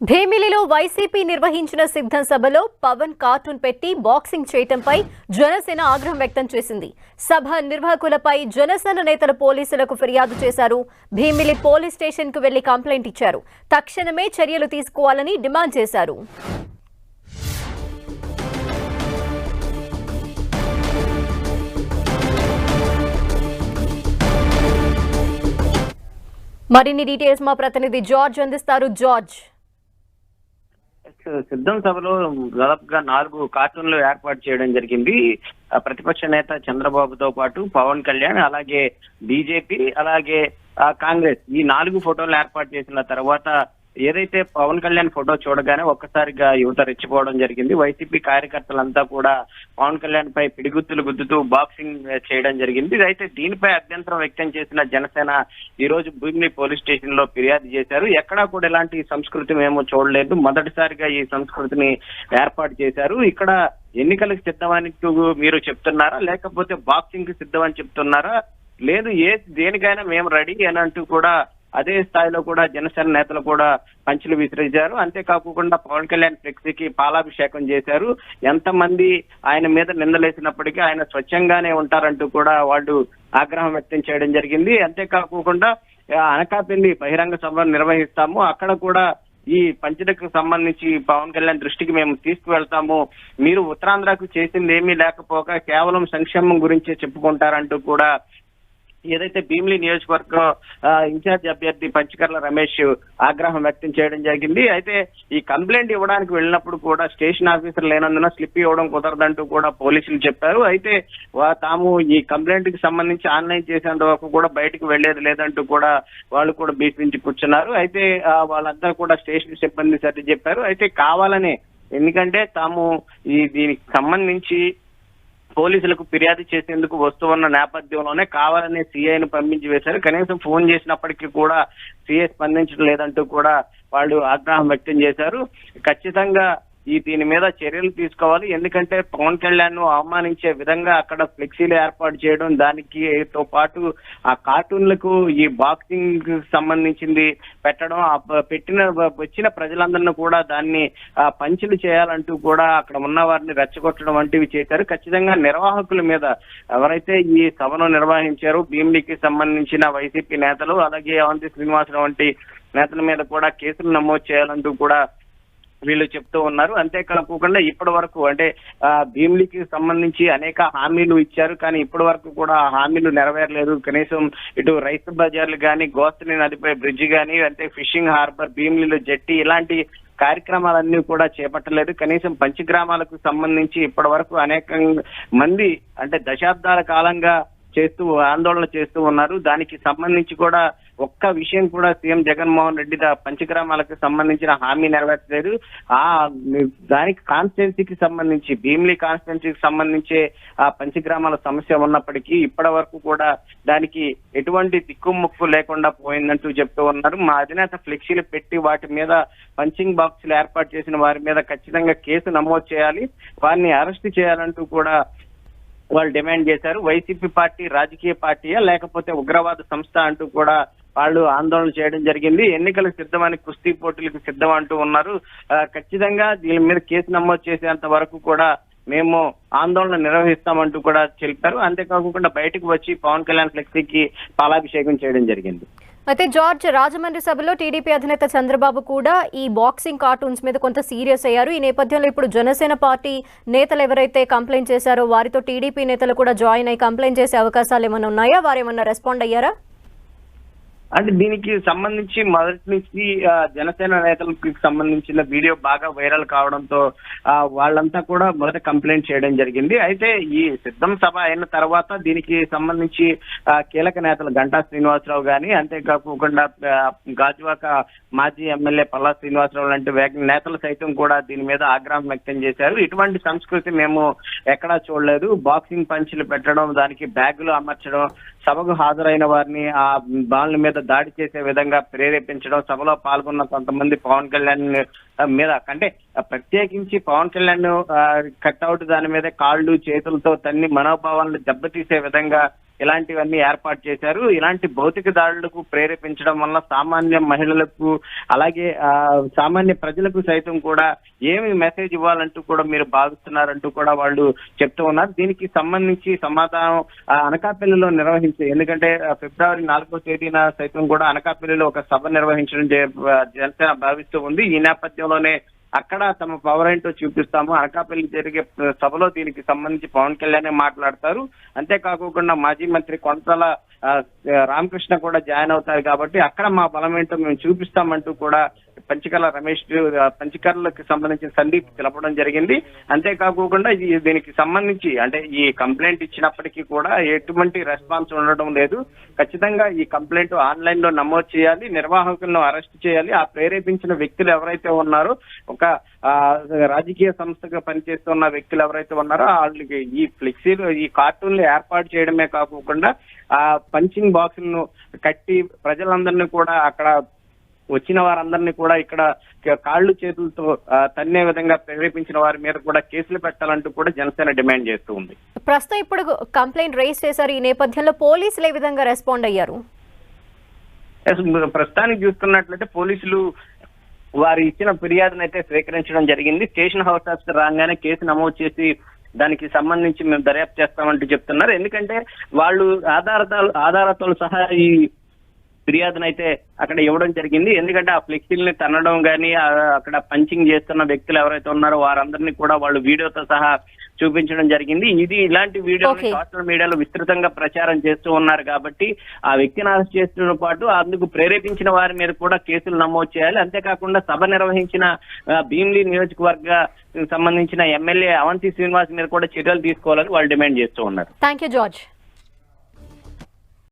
భీమిలిలో YCP నిర్వహించిన సిద్ధం సభలో పవన్ కార్టూన్ పెట్టి బాక్సింగ్ చేయటంపై జనసేన ఆగ్రహం వ్యక్తం చేసింది. సభ నిర్వాహకులపై జనసేన నేతలు పోలీసులకు ఫిర్యాదు చేశారు. భీమిలి పోలీస్ స్టేషన్ కు వెళ్లి కంప్లైంట్ ఇచ్చారు. తక్షణమే చర్యలు తీసుకోవాలని డిమాండ్ చేశారు. మరిన్ని డీటెయిల్స్ మా ప్రతినిధి జార్జ్ అందిస్తారు. జార్జ్, సిద్ధం సభలో దాదాపుగా 4 కార్టూన్లు ఏర్పాటు చేయడం జరిగింది. ప్రతిపక్ష నేత చంద్రబాబుతో పాటు పవన్ కళ్యాణ్, అలాగే బీజేపీ, అలాగే కాంగ్రెస్ ఈ 4 ఫోటోలు ఏర్పాటు చేసిన తర్వాత ఏదైతే పవన్ కళ్యాణ్ ఫోటో చూడగానే ఒక్కసారిగా యువత రెచ్చిపోవడం జరిగింది. వైసీపీ కార్యకర్తలంతా కూడా పవన్ కళ్యాణ్ పై పిడిగుత్తులు గుద్దుతూ బాక్సింగ్ చేయడం జరిగింది. అయితే దీనిపై అభ్యంతరం వ్యక్తం చేసిన జనసేన ఈ రోజు భీమిలి పోలీస్ స్టేషన్ లో ఫిర్యాదు చేశారు. ఎక్కడా కూడా ఇలాంటి సంస్కృతి మేము చూడలేదు, మొదటిసారిగా ఈ సంస్కృతిని ఏర్పాటు చేశారు. ఇక్కడ ఎన్నికలకు సిద్ధమని మీరు చెప్తున్నారా, లేకపోతే బాక్సింగ్ కి సిద్ధమని చెప్తున్నారా? లేదు, దేనికైనా మేము రెడీ అని అంటూ కూడా అదే స్థాయిలో కూడా జనసేన నేతలు కూడా పంచులు విసిరించారు. అంతేకాకుండా పవన్ కళ్యాణ్ ఫ్లెక్సీకి పాలాభిషేకం చేశారు. ఎంతమంది ఆయన మీద నిందలేసినప్పటికీ ఆయన స్వచ్ఛంగానే ఉంటారంటూ కూడా వాళ్ళు ఆగ్రహం వ్యక్తం చేయడం జరిగింది. అంతేకాకుండా అనకాపల్లి బహిరంగ సభ నిర్వహిస్తాము, అక్కడ కూడా ఈ పంచలకు సంబంధించి పవన్ కళ్యాణ్ దృష్టికి మేము తీసుకువెళ్తాము, మీరు ఉత్తరాంధ్రకు చేసింది ఏమీ లేకపోక కేవలం సంక్షేమం గురించే చెప్పుకుంటారంటూ కూడా ఏదైతే భీమిలి నియోజకవర్గం ఇన్ఛార్జ్ అభ్యర్థి పంచకర్ల రమేష్ ఆగ్రహం వ్యక్తం చేయడం జరిగింది. అయితే ఈ కంప్లైంట్ ఇవ్వడానికి వెళ్ళినప్పుడు కూడా స్టేషన్ ఆఫీసర్ లేనందున స్లిప్ ఇవ్వడం కుదరదంటూ కూడా పోలీసులు చెప్పారు. అయితే తాము ఈ కంప్లైంట్ కి సంబంధించి ఆన్లైన్ చేసేంత వరకు కూడా బయటకు వెళ్లేది లేదంటూ కూడా వాళ్ళు కూడా బీచ్ కూర్చున్నారు. అయితే వాళ్ళందరూ కూడా స్టేషన్ సిబ్బంది సర్ది చెప్పారు. అయితే కావాలనే, ఎందుకంటే తాము దీనికి సంబంధించి పోలీసులకు ఫిర్యాదు చేసేందుకు వస్తున్న నేపథ్యంలోనే కావాలనే సీఐను పంపించి వేశారు. కనీసం ఫోన్ చేసినప్పటికీ కూడా సీఐ స్పందించడం లేదంటూ కూడా వాళ్ళు ఆగ్రహం వ్యక్తం చేశారు. ఖచ్చితంగా దీని మీద చర్యలు తీసుకోవాలి, ఎందుకంటే పవన్ కళ్యాణ్ ను అవమానించే విధంగా అక్కడ ఫ్లెక్సీలు ఏర్పాటు చేయడం, దానికి తో పాటు ఆ కార్టూన్లకు ఈ బాక్సింగ్ సంబంధించింది పెట్టడం, వచ్చిన ప్రజలందరినీ కూడా దాన్ని పంచులు చేయాలంటూ కూడా అక్కడ ఉన్న వారిని రెచ్చగొట్టడం వంటివి చేశారు. ఖచ్చితంగా నిర్వాహకుల మీద, ఎవరైతే ఈ సభను నిర్వహించారో భీమిలికి సంబంధించిన వైసీపీ నేతలు, అలాగే అవంతి శ్రీనివాసరావు వంటి నేతల మీద కూడా కేసులు నమోదు చేయాలంటూ కూడా వీళ్ళు చెప్తూ ఉన్నారు. అంతేకాకుండా ఇప్పటి వరకు అంటే భీమిలికి సంబంధించి అనేక హామీలు ఇచ్చారు, కానీ ఇప్పటి వరకు కూడా ఆ హామీలు నెరవేరలేదు. కనీసం ఇటు రైతు బజార్లు కానీ, గోస్తని నదిపై బ్రిడ్జి కానీ, అంటే ఫిషింగ్ హార్బర్, భీమిలిలో జట్టి, ఇలాంటి కార్యక్రమాలన్నీ కూడా చేపట్టలేదు. కనీసం పంచగ్రామాలకు సంబంధించి ఇప్పటి వరకు అనేక మంది అంటే దశాబ్దాల కాలంగా ఆందోళన చేస్తూ ఉన్నారు. దానికి సంబంధించి కూడా ఒక్క విషయం కూడా సీఎం జగన్మోహన్ రెడ్డి పంచగ్రామాలకు సంబంధించిన హామీ నెరవేర్చలేదు. దానికి కాన్స్టిట్యున్సీకి సంబంధించి, భీమిలి కాన్స్టిట్యున్సీకి సంబంధించే ఆ పంచగ్రామాల సమస్య ఉన్నప్పటికీ ఇప్పటి వరకు కూడా దానికి ఎటువంటి దిక్కుముక్కు లేకుండా పోయిందంటూ చెప్తూ ఉన్నారు. మా అధినేత ఫ్లెక్సీలు పెట్టి వాటి మీద పంచింగ్ బాక్సులు ఏర్పాటు చేసిన వారి మీద ఖచ్చితంగా కేసు నమోదు చేయాలి, వారిని అరెస్ట్ చేయాలంటూ కూడా వాళ్ళు డిమాండ్ చేశారు. వైసీపీ పార్టీ రాజకీయ పార్టీయా, లేకపోతే ఉగ్రవాద సంస్థ అంటూ కూడా వాళ్ళు ఆందోళన చేయడం జరిగింది. ఎన్నికలకు సిద్ధమని, కుస్తీ పోటీలకు సిద్ధం అంటూ ఉన్నారు. ఖచ్చితంగా దీని మీద కేసు నమోదు చేసేంత వరకు కూడా మేము ఆందోళన నిర్వహిస్తామంటూ కూడా తెలిపారు. అంతేకాకుండా బయటకు వచ్చి పవన్ కళ్యాణ్ ఫ్లెక్సీకి పాలాభిషేకం చేయడం జరిగింది. అయితే జార్జ్, రాజమండ్రి సభలో టీడీపీ అధినేత చంద్రబాబు కూడా ఈ బాక్సింగ్ కార్టూన్స్ మీద కొంత సీరియస్ అయ్యారు. ఈ నేపథ్యంలో ఇప్పుడు జనసేన పార్టీ నేతలు ఎవరైతే కంప్లైంట్ చేశారో వారితో టీడీపీ నేతలు కూడా జాయిన్ అయ్యి కంప్లైంట్ చేసే అవకాశాలు ఏమైనా ఉన్నాయా? వారు ఏమన్నా రెస్పాండ్ అయ్యారా? అంటే దీనికి సంబంధించి మొదటి నుంచి జనసేన నేతలకు సంబంధించిన వీడియో బాగా వైరల్ కావడంతో వాళ్ళంతా కూడా మొదట కంప్లైంట్ చేయడం జరిగింది. అయితే ఈ సిద్ధం సభ అయిన తర్వాత దీనికి సంబంధించి కీలక నేతలు గంటా శ్రీనివాసరావు గాని, అంతేకాకుండా గాజువాక మాజీ ఎమ్మెల్యే పల్లా శ్రీనివాసరావు లాంటి నేతలు సైతం కూడా దీని మీద ఆగ్రహం వ్యక్తం చేశారు. ఇటువంటి సంస్కృతి మేము ఎక్కడా చూడలేదు, బాక్సింగ్ పంచులు పెట్టడం, దానికి బ్యాగులు అమర్చడం, సభకు హాజరైన వారిని ఆ బాల్ మీద దాడి చేసే విధంగా ప్రేరేపించడం, సభలో పాల్గొన్న కొంతమంది పవన్ కళ్యాణ్ మీద అంటే ప్రత్యేకించి పవన్ కళ్యాణ్ కట్అవుట్ దాని మీద కాళ్ళు చేతులతో తన్ని మనోభావాలను దెబ్బతీసే విధంగా ఇలాంటివన్నీ ఏర్పాటు చేశారు. ఇలాంటి భౌతిక దాడులకు ప్రేరేపించడం వల్ల సామాన్య మహిళలకు అలాగే సామాన్య ప్రజలకు సైతం కూడా ఏమి మెసేజ్ ఇవ్వాలంటూ కూడా మీరు భావిస్తున్నారంటూ కూడా వాళ్ళు చెప్తూ ఉన్నారు. దీనికి సంబంధించి సమాధానం అనకాపల్లిలో ఎందుకంటే ఫిబ్రవరి 4వ తేదీన సైతం కూడా అనకాపల్లిలో ఒక సభ నిర్వహించడం జనసేన భావిస్తూ ఉంది. ఈ నేపథ్యంలోనే అక్కడ తమ పవర్ ఏంటో చూపిస్తాము, అనకాపల్లి జరిగే సభలో దీనికి సంబంధించి పవన్ కళ్యాణ్ మాట్లాడతారు. అంతేకాకుండా మాజీ మంత్రి కొనతాల రామకృష్ణ కూడా జాయిన్ అవుతారు కాబట్టి అక్కడ మా బలం ఏంటో మేము చూపిస్తామంటూ కూడా పంచకర్లకు సంబంధించిన సందీప్ తెలపడం జరిగింది. అంతేకాకుండా దీనికి సంబంధించి అంటే ఈ కంప్లైంట్ ఇచ్చినప్పటికీ కూడా ఎటువంటి రెస్పాన్స్ ఉండడం లేదు. ఖచ్చితంగా ఈ కంప్లైంట్ ఆన్లైన్ లో నమోదు చేయాలి, నిర్వాహకులను అరెస్ట్ చేయాలి. ఆ ప్రేరేపించిన వ్యక్తులు ఎవరైతే ఉన్నారో ఒక రాజకీయ సంస్థగా పనిచేస్తున్న వ్యక్తులు ఎవరైతే ఉన్నారో వాళ్ళకి ఈ ఫ్లెక్సీలు ఈ కార్టూన్లు ఏర్పాటు చేయడమే కాకుండా ఆ పంచింగ్ బాక్సులను కట్టి ప్రజలందరినీ కూడా అక్కడ వచ్చిన వారందరినీ కూడా ఇక్కడ కాళ్ళు చేతులతో తన్నే విధంగా ప్రేరేపించిన వారి మీద కూడా కేసులు పెట్టాలంటూ కూడా జనసేన డిమాండ్ చేస్తూ ఉంది. ప్రస్తుతం ఇప్పుడు కంప్లైంట్ రైజ్ చేశారు. ఈ నేపథ్యంలో పోలీసులు ఏ విధంగా రెస్పాండ్ అయ్యారు? ప్రస్తుతానికి చూస్తున్నట్లయితే పోలీసులు వారు ఇచ్చిన ఫిర్యాదును అయితే స్వీకరించడం జరిగింది. స్టేషన్ హౌస్ ఆఫీసర్ రాగానే కేసు నమోదు చేసి దానికి సంబంధించి మేము దర్యాప్తు చేస్తామంటూ చెప్తున్నారు. ఎందుకంటే వాళ్ళు ఆధారాలతో సహా ఈ ఫిర్యాదును అయితే అక్కడ ఇవ్వడం జరిగింది. ఎందుకంటే ఆ ఫ్లెక్సీల్ని తన్నడం కానీ అక్కడ పంచింగ్ చేస్తున్న వ్యక్తులు ఎవరైతే ఉన్నారో వారందరినీ కూడా వాళ్ళు వీడియోతో సహా చూపించడం జరిగింది. ఇలాంటి వీడియోని సోషల్ మీడియాలో విస్తృతంగా ప్రచారం చేస్తూ ఉన్నారు కాబట్టి ఆ వ్యక్తిని అరెస్ట్ చేస్తున్న పాటు అందుకు ప్రేరేపించిన వారి మీద కూడా కేసులు నమోదు చేయాలి. అంతేకాకుండా సభ నిర్వహించిన భీమిలి నియోజకవర్గ సంబంధించిన ఎమ్మెల్యే అవంతి శ్రీనివాస్ మీద కూడా చర్యలు తీసుకోవాలని వాళ్ళు డిమాండ్ చేస్తూ ఉన్నారు. Thank you George.